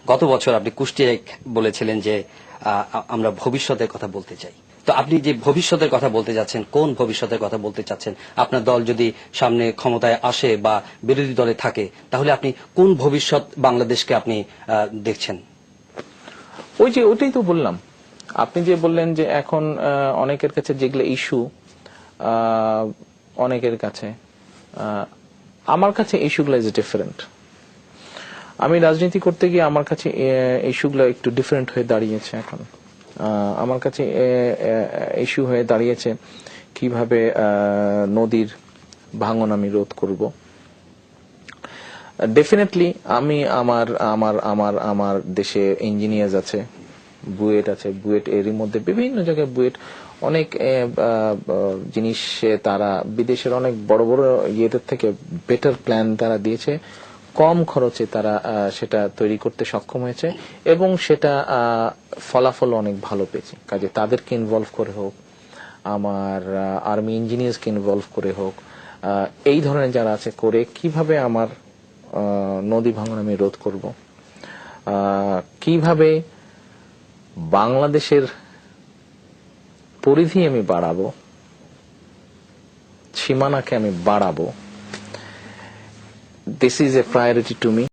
গত বছর আপনি কুষ্টিয়ায় বলেছিলেন যে আমরা ভবিষ্যতের কথা বলতে চাই। তো আপনি যে ভবিষ্যতের কথা বলতে যাচ্ছেন, কোন ভবিষ্যতের কথা বলতে চাচ্ছেন? আপনার দল যদি সামনে ক্ষমতায় আসে বা বিরোধী দলে থাকে, তাহলে আপনি কোন ভবিষ্যৎ বাংলাদেশকে আপনি দেখছেন? ওইটাই তো বললাম। আপনি যে বললেন যে এখন অনেকের কাছে যেগুলো ইস্যু, অনেকের কাছে, আমার কাছে ইস্যুগুলো ইজ ডিফারেন্ট। আমি রাজনীতি করতে গিয়ে আমার কাছে ইস্যুগুলো একটু ডিফারেন্ট হয়ে দাঁড়িয়েছে এখন। আমার কাছে ইস্যু হয়ে দাঁড়িয়েছে কিভাবে নদীর ভাঙন আমি রোধ করব। ডেফিনেটলি আমি আমার আমার আমার আমার দেশে ইঞ্জিনিয়ার্স আছে, বুয়েট আছে, বুয়েট এরই মধ্যে বিভিন্ন জায়গায় বুয়েট অনেক জিনিস তারা বিদেশের অনেক বড় বড় ইয়েদের থেকে বেটার প্ল্যান তারা দিয়েছে, কম খরচে তারা সেটা তৈরি করতে সক্ষম হয়েছে এবং সেটা ফলাফল অনেক ভালো পেয়েছে। কাজে তাদেরকে ইনভলভ করে হোক, আমার আর্মি ইঞ্জিনিয়ার্সকে ইনভলভ করে হোক, এই ধরনের যারা আছে করে কিভাবে আমার নদী ভাঙন আমি রোধ করব, কিভাবে বাংলাদেশের পরিধি আমি বাড়াবো, সীমানাকে আমি বাড়াবো, this is a priority to me.